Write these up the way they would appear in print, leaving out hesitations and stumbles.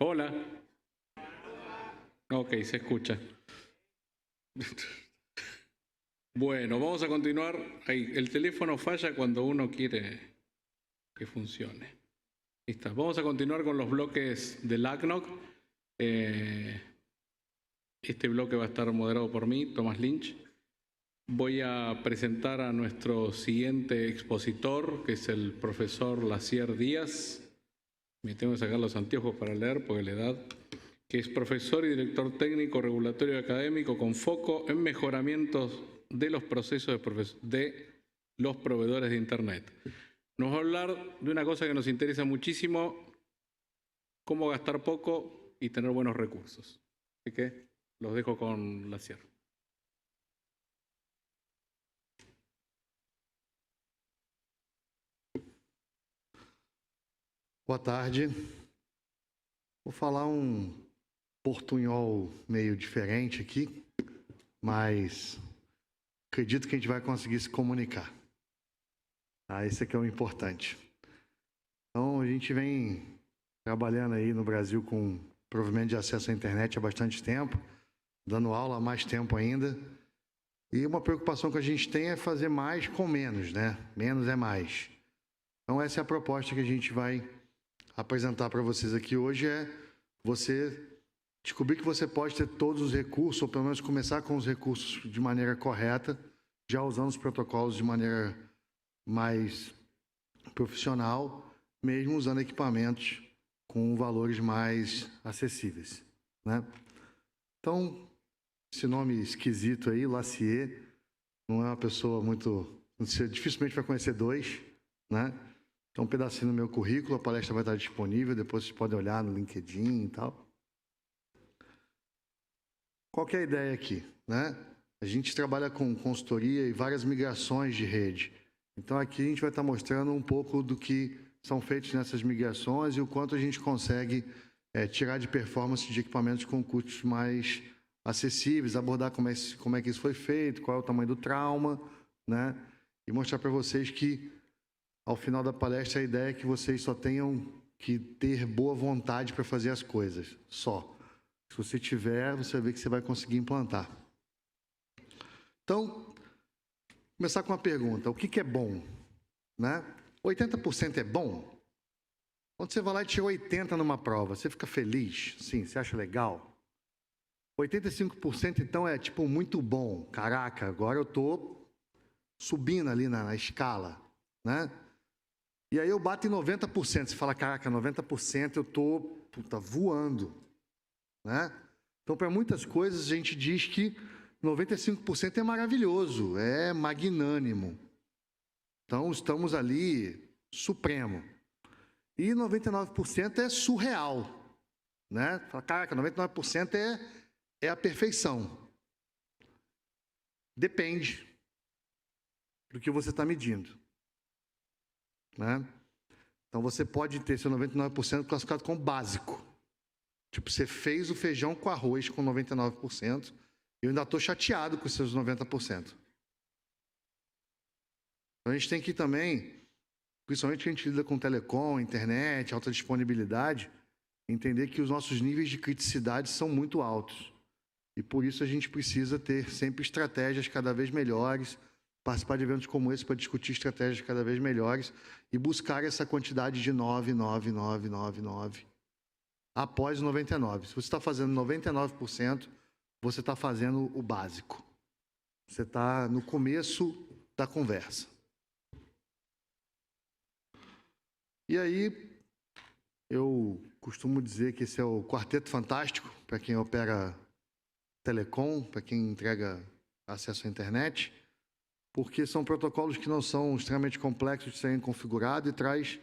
Hola. Ok, se escucha. Bueno, vamos a continuar. El teléfono falla cuando uno quiere que funcione. Listo. Vamos a continuar con los bloques del ACNOC. Este bloque va a estar moderado por mí, Tomás Lynch. Voy a presentar a nuestro siguiente expositor, que es el profesor Lacier Díaz. Me tengo que sacar los anteojos para leer porque la edad. Que es profesor y director técnico regulatorio y académico con foco en mejoramientos de los procesos de los proveedores de Internet. Nos va a hablar de una cosa que nos interesa muchísimo, cómo gastar poco y tener buenos recursos. Así que los dejo con Lacier. Boa tarde. Vou falar portunhol meio diferente aqui, mas acredito que a gente vai conseguir se comunicar. Esse aqui é o importante. Então, a gente vem trabalhando aí no Brasil com provimento de acesso à internet há bastante tempo, dando aula há mais tempo ainda. E uma preocupação que a gente tem é fazer mais com menos, né? Menos é mais. Então, essa é a proposta que a gente vai apresentar para vocês aqui hoje, é você descobrir que você pode ter todos os recursos, ou pelo menos começar com os recursos de maneira correta, já usando os protocolos de maneira mais profissional, mesmo usando equipamentos com valores mais acessíveis, né? Então, esse nome esquisito aí, Lacier, não é uma pessoa muito... Você dificilmente vai conhecer dois, né? Então, um pedacinho do meu currículo, a palestra vai estar disponível, depois vocês podem olhar no LinkedIn e tal. Qual que é a ideia aqui, né? A gente trabalha com consultoria e várias migrações de rede. Então, aqui a gente vai estar mostrando um pouco do que são feitos nessas migrações e o quanto a gente consegue tirar de performance de equipamentos com custos mais acessíveis, abordar como é que isso foi feito, qual é o tamanho do trauma, né? E mostrar para vocês que, ao final da palestra, a ideia é que vocês só tenham que ter boa vontade para fazer as coisas, só. Se você tiver, você vai ver que você vai conseguir implantar. Então, começar com uma pergunta: o que é bom, né? 80% é bom? Quando você vai lá e tira 80 numa prova, você fica feliz? Sim, você acha legal? 85% então é tipo muito bom. Caraca, agora eu estou subindo ali na escala, né? E aí eu bato em 90%. Você fala, caraca, 90% eu estou voando, né? Então, para muitas coisas, a gente diz que 95% é maravilhoso, é magnânimo. Então, estamos ali supremo. E 99% é surreal, né? Fala, caraca, 99% é a perfeição. Depende do que você está medindo, né? Então, você pode ter seu 99% classificado como básico. Tipo, você fez o feijão com arroz com 99%, e eu ainda estou chateado com os seus 90%. Então, a gente tem que também, principalmente que a gente lida com telecom, internet, alta disponibilidade, entender que os nossos níveis de criticidade são muito altos. E por isso a gente precisa ter sempre estratégias cada vez melhores, participar de eventos como esse para discutir estratégias cada vez melhores e buscar essa quantidade de 9 após 99. Se você está fazendo 99%, você está fazendo o básico. Você está no começo da conversa. E aí, eu costumo dizer que esse é o quarteto fantástico para quem opera telecom, para quem entrega acesso à internet, porque são protocolos que não são extremamente complexos de serem configurados e traz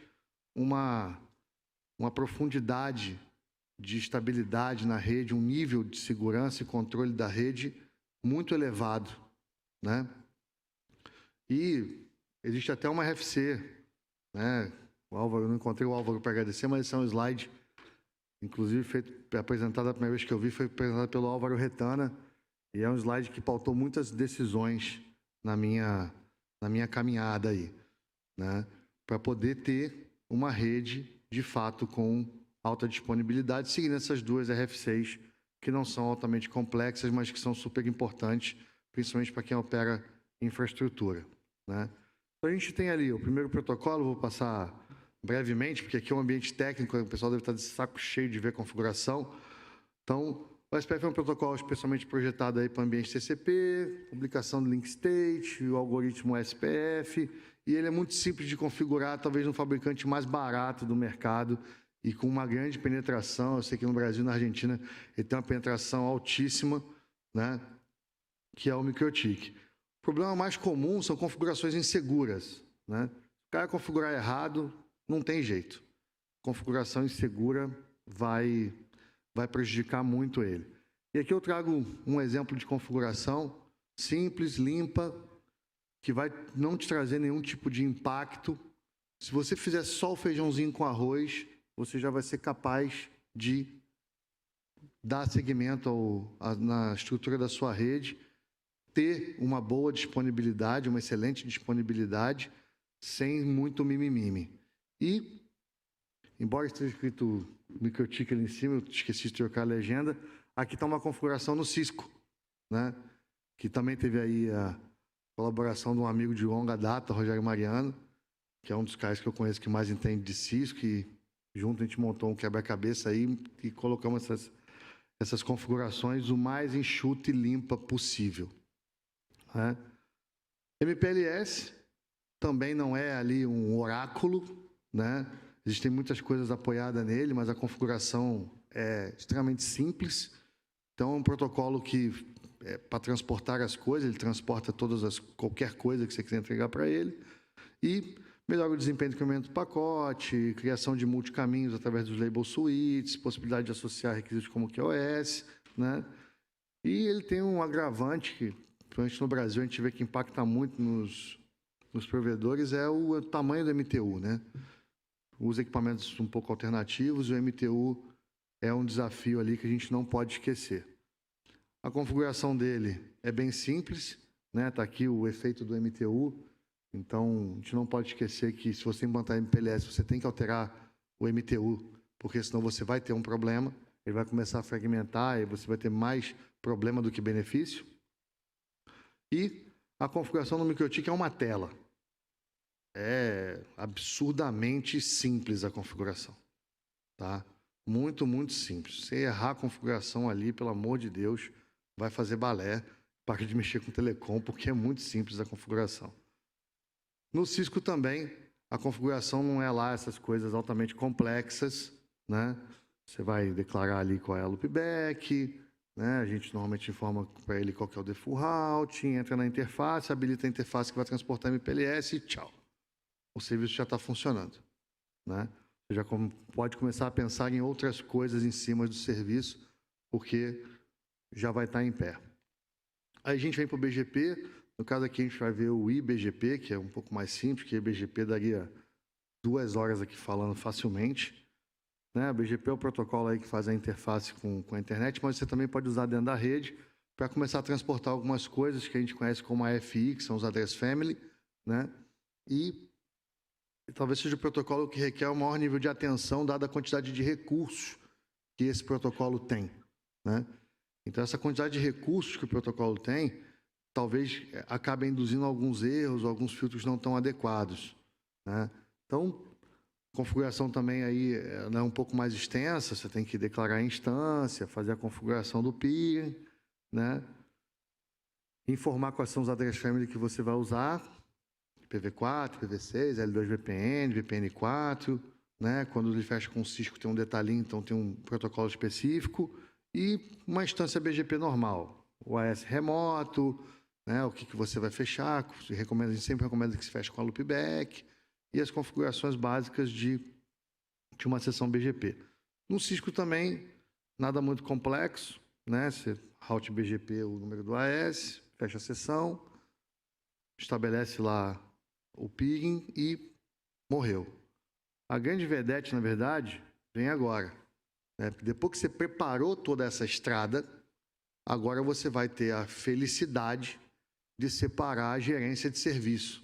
uma profundidade de estabilidade na rede, um nível de segurança e controle da rede muito elevado, né? E existe até uma RFC, né? O Álvaro, eu não encontrei o Álvaro para agradecer, mas esse é um slide, inclusive apresentado a primeira vez que eu vi, foi apresentado pelo Álvaro Retana, e é um slide que pautou muitas decisões na minha caminhada aí, né? Para poder ter uma rede, de fato, com alta disponibilidade, seguindo essas duas RF6, que não são altamente complexas, mas que são super importantes, principalmente para quem opera infraestrutura, né? Então, a gente tem ali o primeiro protocolo, vou passar brevemente, porque aqui é um ambiente técnico, o pessoal deve estar de saco cheio de ver a configuração. Então, o SPF é um protocolo especialmente projetado aí para o ambiente TCP, publicação do link state, o algoritmo SPF, e ele é muito simples de configurar, talvez no fabricante mais barato do mercado e com uma grande penetração. Eu sei que no Brasil e na Argentina ele tem uma penetração altíssima, né, que é o MikroTik. O problema mais comum são configurações inseguras, né? Se o cara configurar errado, não tem jeito. Configuração insegura vai prejudicar muito ele. E aqui eu trago um exemplo de configuração simples, limpa, que vai não te trazer nenhum tipo de impacto. Se você fizer só o feijãozinho com arroz, você já vai ser capaz de dar seguimento na estrutura da sua rede, ter uma boa disponibilidade, uma excelente disponibilidade, sem muito mimimi. E, embora esteja escrito MikroTik ali em cima, eu esqueci de trocar a legenda, aqui está uma configuração no Cisco, né? Que também teve aí a colaboração de um amigo de longa data, Rogério Mariano, que é um dos caras que eu conheço que mais entende de Cisco, e junto a gente montou um quebra-cabeça aí e colocamos essas configurações o mais enxuta e limpa possível, né? MPLS também não é ali um oráculo, né? Existem muitas coisas apoiadas nele, mas a configuração é extremamente simples. Então, é um protocolo que, para transportar as coisas, ele transporta qualquer coisa que você quiser entregar para ele. E melhora o desempenho do incremento do pacote, criação de multicaminhos através dos label suites, possibilidade de associar requisitos como QoS, né? E ele tem um agravante que, principalmente no Brasil, a gente vê que impacta muito nos provedores, é o tamanho do MTU, né? Os equipamentos um pouco alternativos, o MTU é um desafio ali que a gente não pode esquecer. A configuração dele é bem simples, né? Tá aqui o efeito do MTU. Então, a gente não pode esquecer que se você implantar MPLS, você tem que alterar o MTU, porque senão você vai ter um problema, ele vai começar a fragmentar e você vai ter mais problema do que benefício. E a configuração no MikroTik é uma tela. É absurdamente simples a configuração, tá? Muito, muito simples. Se errar a configuração ali, pelo amor de Deus, vai fazer balé, para de mexer com telecom, porque é muito simples a configuração. No Cisco também, a configuração não é lá essas coisas altamente complexas, né? Você vai declarar ali qual é a loopback, né? A gente normalmente informa para ele qual que é o default routing, entra na interface, habilita a interface que vai transportar MPLS e tchau. O serviço já está funcionando, né? Você já pode começar a pensar em outras coisas em cima do serviço, porque já vai estar em pé. Aí a gente vem para o BGP. No caso aqui a gente vai ver o IBGP, que é um pouco mais simples, que o IBGP daria 2 horas aqui falando facilmente, né? O BGP é o protocolo aí que faz a interface com a internet, mas você também pode usar dentro da rede para começar a transportar algumas coisas que a gente conhece como AFI, que são os Address Family, né? E talvez seja o protocolo que requer o maior nível de atenção, dada a quantidade de recursos que esse protocolo tem, né? Então, essa quantidade de recursos que o protocolo tem, talvez acabe induzindo alguns erros, alguns filtros não tão adequados, né? Então, a configuração também aí é um pouco mais extensa, você tem que declarar a instância, fazer a configuração do peer, né? Informar quais são os address family que você vai usar, IPv4, IPv6, L2VPN, VPN4, né? Quando ele fecha com o Cisco tem um detalhinho, então tem um protocolo específico, e uma instância BGP normal, o AS remoto, né? O que você vai fechar, a gente sempre recomenda que se feche com a loopback, e as configurações básicas de uma sessão BGP. No Cisco também, nada muito complexo, né? Você route BGP o número do AS, fecha a sessão, estabelece lá o peering e morreu. A grande vedete, na verdade, vem agora, né? Depois que você preparou toda essa estrada, agora você vai ter a felicidade de separar a gerência de serviço.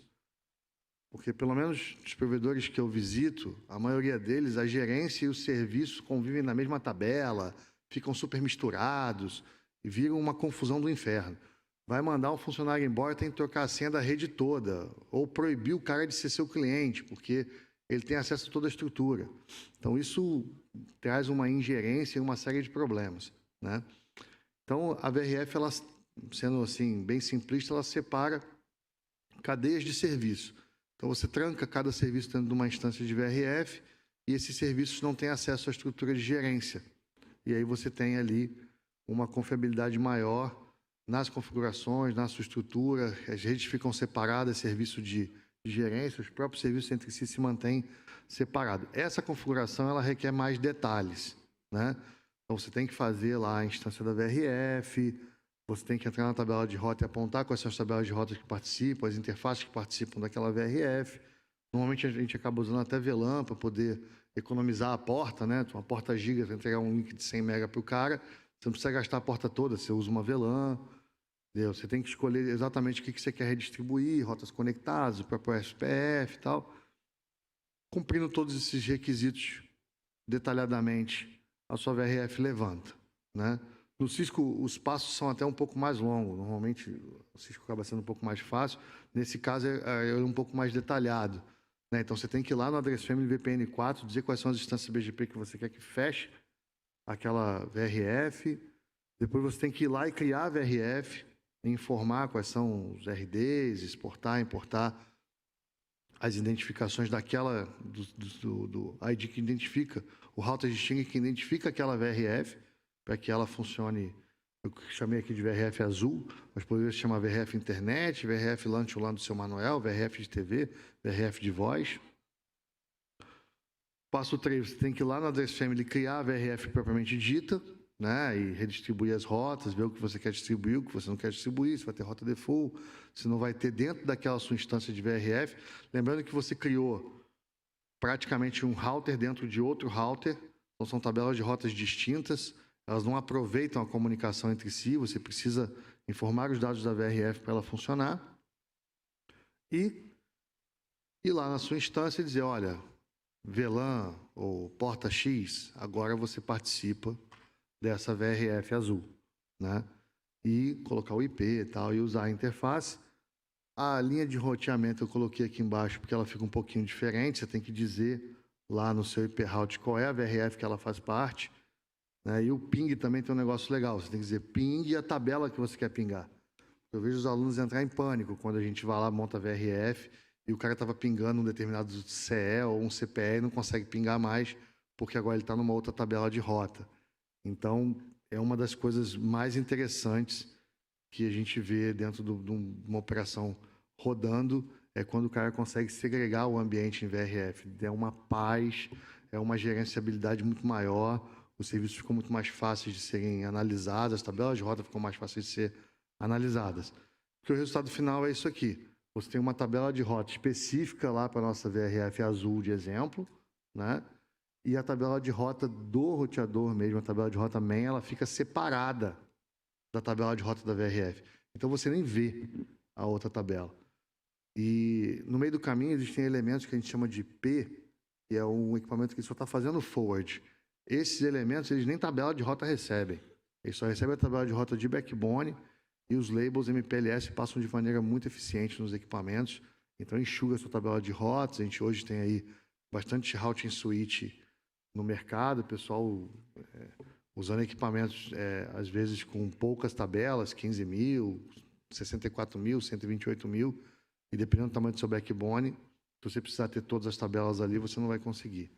Porque, pelo menos, os provedores que eu visito, a maioria deles, a gerência e o serviço convivem na mesma tabela, ficam super misturados e viram uma confusão do inferno. Vai mandar um funcionário embora, tem que trocar a senha da rede toda, ou proibir o cara de ser seu cliente, porque ele tem acesso a toda a estrutura. Então, isso traz uma ingerência e uma série de problemas, né? Então, a VRF, ela, sendo assim, bem simplista, ela separa cadeias de serviço. Então, você tranca cada serviço dentro de uma instância de VRF e esses serviços não têm acesso à estrutura de gerência. E aí você tem ali uma confiabilidade maior nas configurações, na sua estrutura, as redes ficam separadas, serviço de gerência, os próprios serviços entre si se mantêm separados. Essa configuração, ela requer mais detalhes, né? Então, você tem que fazer lá a instância da VRF, você tem que entrar na tabela de rota e apontar quais são as tabelas de rotas que participam, as interfaces que participam daquela VRF. Normalmente, a gente acaba usando até VLAN para poder economizar a porta, né? Uma porta giga, para entregar um link de 100 MB para o cara, você não precisa gastar a porta toda, você usa uma VLAN. Entendeu? Você tem que escolher exatamente o que você quer redistribuir, rotas conectadas, o próprio SPF e tal. Cumprindo todos esses requisitos detalhadamente, a sua VRF levanta, né? No Cisco, os passos são até um pouco mais longos. Normalmente, o Cisco acaba sendo um pouco mais fácil. Nesse caso, é um pouco mais detalhado, né? Então, você tem que ir lá no Address Family VPN 4, dizer quais são as instâncias BGP que você quer que feche aquela VRF. Depois, você tem que ir lá e criar a VRF, informar quais são os RDs, exportar, importar as identificações daquela, do ID que identifica, o router distingue que identifica aquela VRF, para que ela funcione, eu chamei aqui de VRF azul, mas poderia se chamar VRF internet, VRF LAN lá do seu Manuel, VRF de TV, VRF de voz. Passo 3, você tem que ir lá na Address Family criar a VRF propriamente dita, né, e redistribuir as rotas, ver o que você quer distribuir, o que você não quer distribuir, se vai ter rota default, se não vai ter dentro daquela sua instância de VRF. Lembrando que você criou praticamente um router dentro de outro router, então são tabelas de rotas distintas, elas não aproveitam a comunicação entre si, você precisa informar os dados da VRF para ela funcionar. E ir lá na sua instância e dizer, olha, VLAN ou porta X, agora você participa dessa VRF azul, né? E colocar o IP e tal, e usar a interface. A linha de roteamento eu coloquei aqui embaixo porque ela fica um pouquinho diferente, você tem que dizer lá no seu IP route qual é a VRF que ela faz parte, né? E o ping também tem um negócio legal, você tem que dizer ping e a tabela que você quer pingar. Eu vejo os alunos entrar em pânico quando a gente vai lá, monta a VRF, e o cara estava pingando um determinado CE ou um CPE e não consegue pingar mais, porque agora ele está numa outra tabela de rota. Então, é uma das coisas mais interessantes que a gente vê dentro de uma operação rodando, é quando o cara consegue segregar o ambiente em VRF. É uma paz, é uma gerenciabilidade muito maior, os serviços ficam muito mais fáceis de serem analisados, as tabelas de rota ficam mais fáceis de ser analisadas. Porque o resultado final é isso aqui. Você tem uma tabela de rota específica lá para a nossa VRF azul de exemplo, né? E a tabela de rota do roteador mesmo, a tabela de rota main, ela fica separada da tabela de rota da VRF. Então você nem vê a outra tabela. E no meio do caminho existem elementos que a gente chama de P, que é um equipamento que só está fazendo forward. Esses elementos, eles nem tabela de rota recebem. Eles só recebem a tabela de rota de backbone e os labels MPLS passam de maneira muito eficiente nos equipamentos. Então enxuga a sua tabela de rotas. A gente hoje tem aí bastante routing switch no mercado, pessoal usando equipamentos, às vezes, com poucas tabelas, 15 mil, 64 mil, 128 mil, e dependendo do tamanho do seu backbone, se você precisar ter todas as tabelas ali, você não vai conseguir,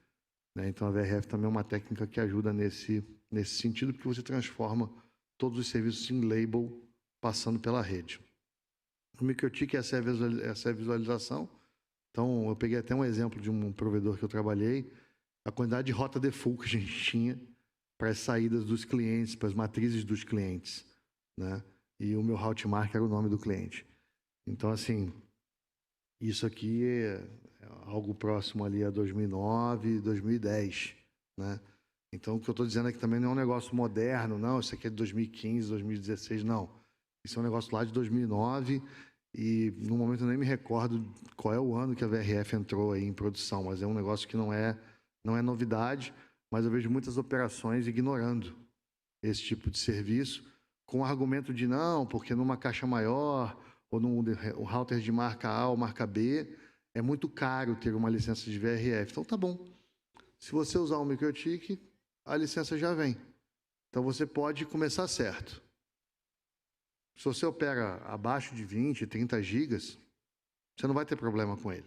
né? Então, a VRF também é uma técnica que ajuda nesse sentido, porque você transforma todos os serviços em label passando pela rede. O MikroTik, essa é a visualização. Então, eu peguei até um exemplo de um provedor que eu trabalhei, a quantidade de rota default que a gente tinha para as saídas dos clientes, para as matrizes dos clientes, né? E o meu route mark era o nome do cliente. Então, assim, isso aqui é algo próximo ali a 2009, 2010, né? Então, o que eu estou dizendo é que também não é um negócio moderno, não, isso aqui é de 2015, 2016, não. Isso é um negócio lá de 2009 E no momento eu nem me recordo qual é o ano que a VRF entrou aí em produção, mas é um negócio que não é novidade, mas eu vejo muitas operações ignorando esse tipo de serviço, com o argumento de não, porque numa caixa maior, ou num router de marca A ou marca B, é muito caro ter uma licença de VRF. Então tá bom. Se você usar um MikroTik, a licença já vem. Então você pode começar certo. Se você opera abaixo de 20, 30 gigas, você não vai ter problema com ele.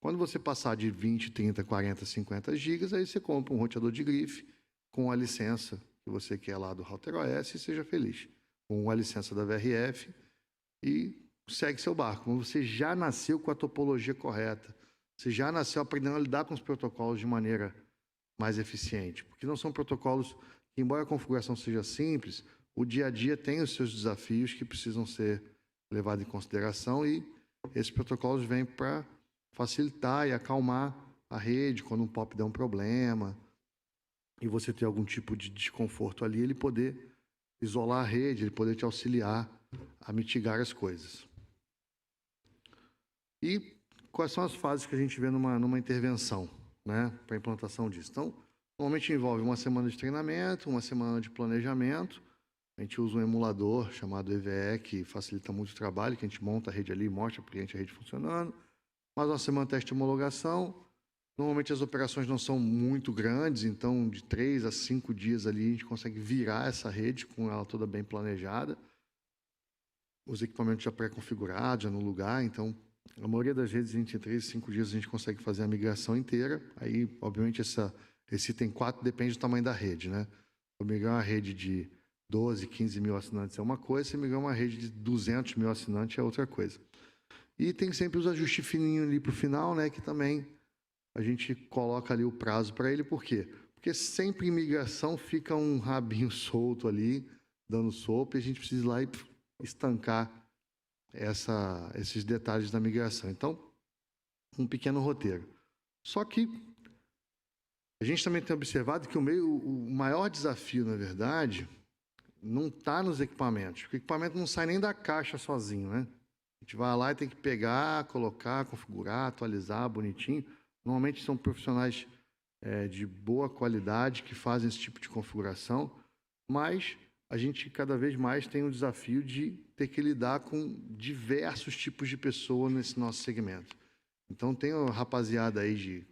Quando você passar de 20, 30, 40, 50 gigas, aí você compra um roteador de grife com a licença que você quer lá do Router OS e seja feliz. Com a licença da VRF e segue seu barco. Você já nasceu com a topologia correta. Você já nasceu aprendendo a lidar com os protocolos de maneira mais eficiente. Porque não são protocolos que, embora a configuração seja simples, o dia a dia tem os seus desafios que precisam ser levados em consideração e esses protocolos vêm para facilitar e acalmar a rede quando um POP der um problema e você ter algum tipo de desconforto ali, ele poder isolar a rede, ele poder te auxiliar a mitigar as coisas. E quais são as fases que a gente vê numa intervenção, né, para a implantação disso? Então, normalmente envolve uma semana de treinamento, uma semana de planejamento. A gente usa um emulador chamado EVE, que facilita muito o trabalho, que a gente monta a rede ali, mostra para o cliente a rede funcionando. Mais uma semana de teste de homologação. Normalmente as operações não são muito grandes, então de 3 a 5 dias ali a gente consegue virar essa rede com ela toda bem planejada. Os equipamentos já pré-configurados, já no lugar, então a maioria das redes, entre 3 e 5 dias a gente consegue fazer a migração inteira. Aí, obviamente, esse item 4 depende do tamanho da rede, né? Eu migrar uma rede de 12, 15 mil assinantes é uma coisa, se migrar uma rede de 200 mil assinantes é outra coisa. E tem sempre os ajustes fininhos ali para o final, né? Que também a gente coloca ali o prazo para ele. Por quê? Porque sempre em migração fica um rabinho solto ali, dando sopa, e a gente precisa ir lá e estancar esses detalhes da migração. Então, um pequeno roteiro. Só que a gente também tem observado que o maior desafio, na verdade, não está nos equipamentos. Porque o equipamento não sai nem da caixa sozinho, né? A gente vai lá e tem que pegar, colocar, configurar, atualizar, bonitinho. Normalmente são profissionais de boa qualidade que fazem esse tipo de configuração, mas a gente cada vez mais tem o desafio de ter que lidar com diversos tipos de pessoas nesse nosso segmento. Então tem a rapaziada aí de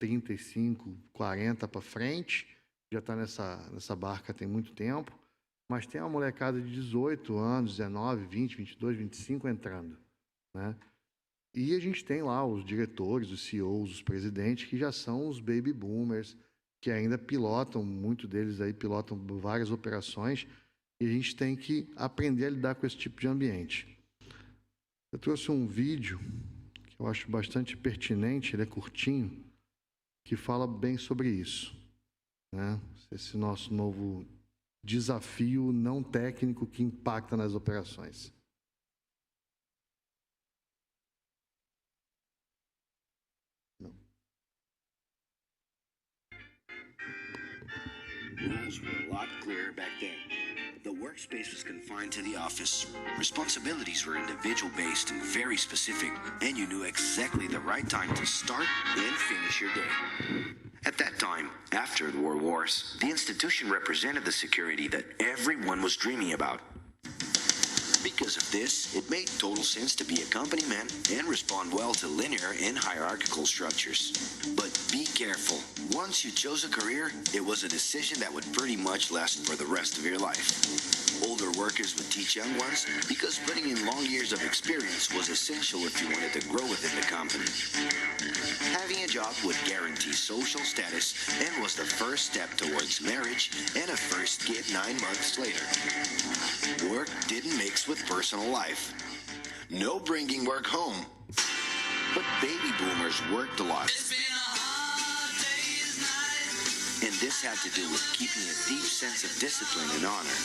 35, 40 para frente, já está nessa barca tem muito tempo, mas tem uma molecada de 18 anos, 19, 20, 22, 25 entrando, né? E a gente tem lá os diretores, os CEOs, os presidentes, que já são os baby boomers, que ainda pilotam, muitos deles aí pilotam várias operações, e a gente tem que aprender a lidar com esse tipo de ambiente. Eu trouxe um vídeo que eu acho bastante pertinente, ele é curtinho, que fala bem sobre isso, né? Esse nosso novo desafio não técnico que impacta nas operações. Rules were a lot clearer back then. The workspace was confined to the office. Responsibilities were individual-based and very specific, and you knew exactly the right time to start and finish your day. At that time, after the World Wars, the institution represented the security that everyone was dreaming about. Because of this, it made total sense to be a company man and respond well to linear and hierarchical structures. But be careful. Once you chose a career, it was a decision that would pretty much last for the rest of your life. Older workers would teach young ones because putting in long years of experience was essential if you wanted to grow within the company. Having a job would guarantee social status and was the first step towards marriage and a first kid 9 months later. Work didn't mix with personal life. No bringing work home. But baby boomers worked a lot. And this had to do with keeping a deep sense of discipline and honor.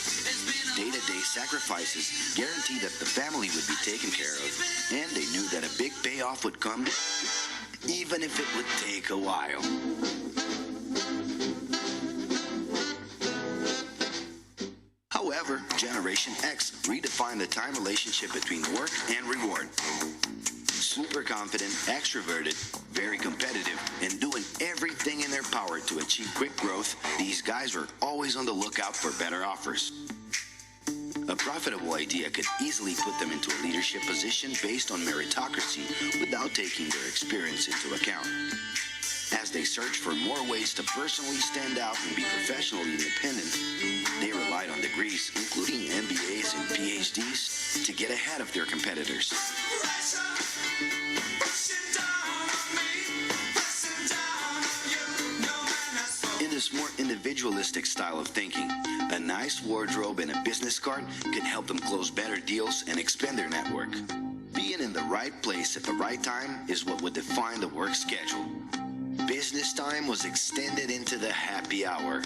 Day-to-day sacrifices guaranteed that the family would be taken care of, and they knew that a big payoff would come, even if it would take a while. However, generations Generation X redefine the time relationship between work and reward. Super confident, extroverted, very competitive, and doing everything in their power to achieve quick growth, these guys are always on the lookout for better offers. A profitable idea could easily put them into a leadership position based on meritocracy without taking their experience into account. As they search for more ways to personally stand out and be professionally independent, they relied on degrees, including MBAs and PhDs, to get ahead of their competitors. In this more individualistic style of thinking, a nice wardrobe and a business card can help them close better deals and expand their network. Being in the right place at the right time is what would define the work schedule. Business time was extended into the happy hour.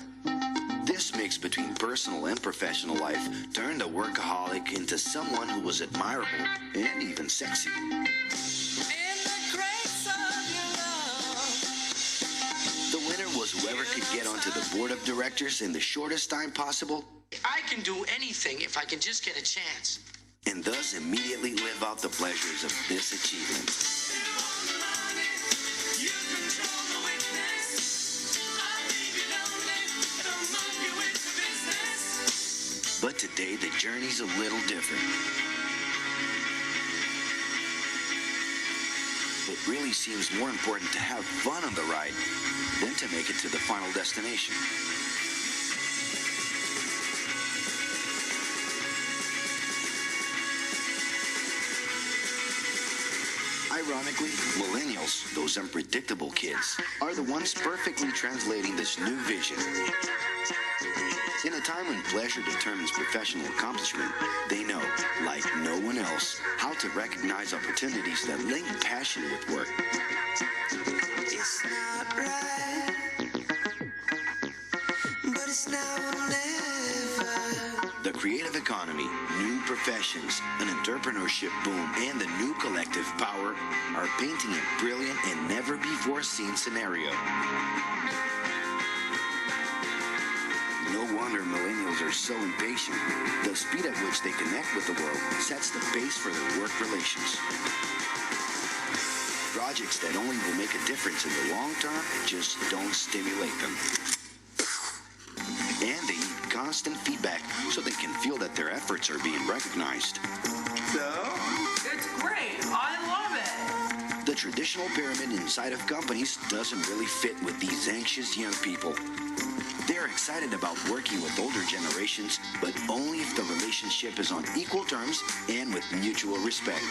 This mix between personal and professional life turned a workaholic into someone who was admirable and even sexy. The winner was whoever could get onto the board of directors in the shortest time possible. I can do anything if I can just get a chance. And thus immediately live out the pleasures of this achievement. But today, the journey's a little different. It really seems more important to have fun on the ride than to make it to the final destination. Ironically, millennials, those unpredictable kids, are the ones perfectly translating this new vision. In a time when pleasure determines professional accomplishment, they know, like no one else, how to recognize opportunities that link passion with work. It's not right, but it's now or never. The creative economy, new professions, an entrepreneurship boom, and the new collective power are painting a brilliant and never-before-seen scenario. No wonder millennials are so impatient. The speed at which they connect with the world sets the pace for their work relations. Projects that only will make a difference in the long term just don't stimulate them. And they need constant feedback so they can feel that their efforts are being recognized. So? It's great. I love it. The traditional pyramid inside of companies doesn't really fit with these anxious young people. They're excited about working with older generations, but only if the relationship is on equal terms and with mutual respect.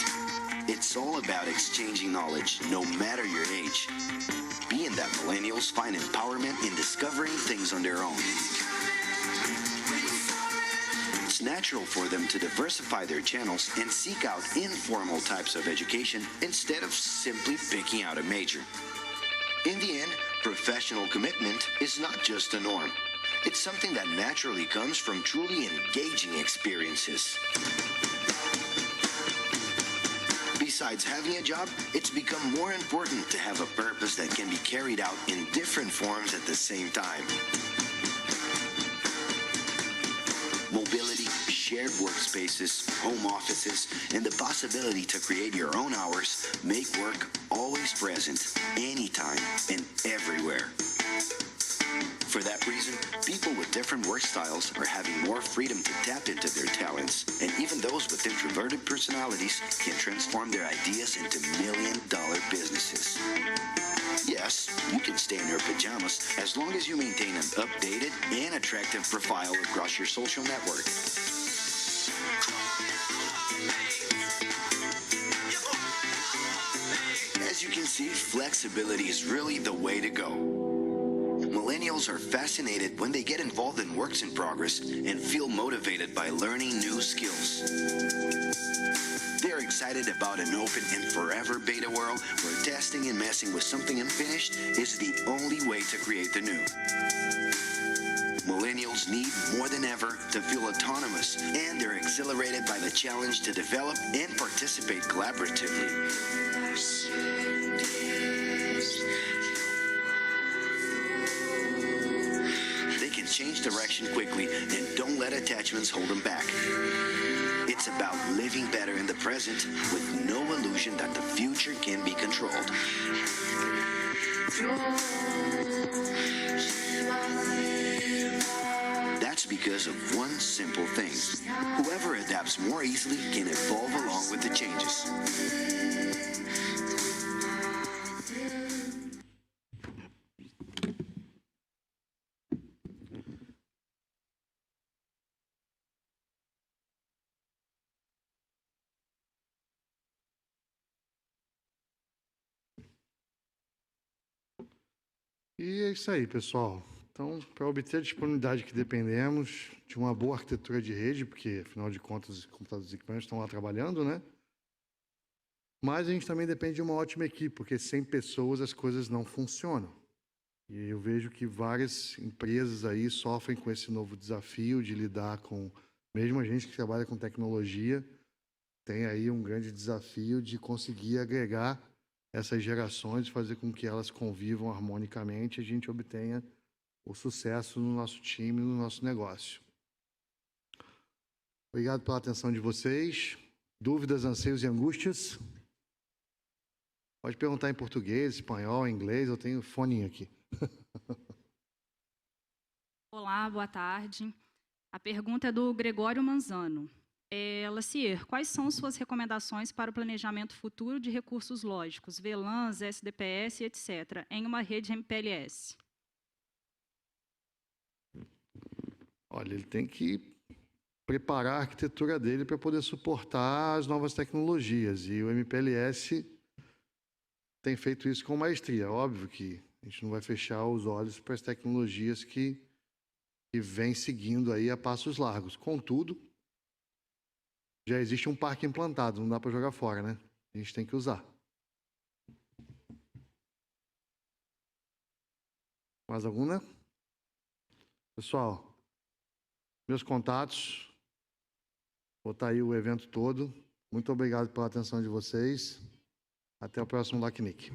It's all about exchanging knowledge, no matter your age. Being that millennials find empowerment in discovering things on their own. It's natural for them to diversify their channels and seek out informal types of education instead of simply picking out a major. In the end, professional commitment is not just a norm. It's something that naturally comes from truly engaging experiences. Besides having a job, it's become more important to have a purpose that can be carried out in different forms at the same time. Mobility, shared workspaces, home offices, and the possibility to create your own hours make work always present, anytime and everywhere. For that reason, people with different work styles are having more freedom to tap into their talents, and even those with introverted personalities can transform their ideas into million-dollar businesses. Yes, you can stay in your pajamas as long as you maintain an updated and attractive profile across your social network. As you can see, flexibility is really the way to go. Millennials are fascinated when they get involved in works in progress and feel motivated by learning new skills. They're excited about an open and forever beta world where testing and messing with something unfinished is the only way to create the new. Millennials need more than ever to feel autonomous, and they're exhilarated by the challenge to develop and participate collaboratively. Change change direction quickly and don't let attachments hold them back. It's about living better in the present with no illusion that the future can be controlled. That's because of one simple thing. Whoever adapts more easily can evolve along with the changes. E é isso aí, pessoal. Então, para obter a disponibilidade que dependemos de uma boa arquitetura de rede, porque, afinal de contas, os computadores e equipamentos estão lá trabalhando, né? Mas a gente também depende de uma ótima equipe, porque sem pessoas as coisas não funcionam. E eu vejo que várias empresas aí sofrem com esse novo desafio de lidar com, mesmo a gente que trabalha com tecnologia, tem aí um grande desafio de conseguir agregar essas gerações, fazer com que elas convivam harmonicamente e a gente obtenha o sucesso no nosso time, no nosso negócio. Obrigado pela atenção de vocês. Dúvidas, anseios e angústias? Pode perguntar em português, espanhol, inglês, eu tenho foninho aqui. Olá, boa tarde. A pergunta é do Gregório Manzano. Lacier, quais são suas recomendações para o planejamento futuro de recursos lógicos, VLANs, SDPS, etc., em uma rede MPLS? Olha, ele tem que preparar a arquitetura dele para poder suportar as novas tecnologias. E o MPLS tem feito isso com maestria. Óbvio que a gente não vai fechar os olhos para as tecnologias que vêm seguindo aí a passos largos. Contudo, já existe um parque implantado, não dá para jogar fora, né? A gente tem que usar. Mais alguma? Pessoal, meus contatos, vou botar aí o evento todo. Muito obrigado pela atenção de vocês. Até o próximo LACNIC.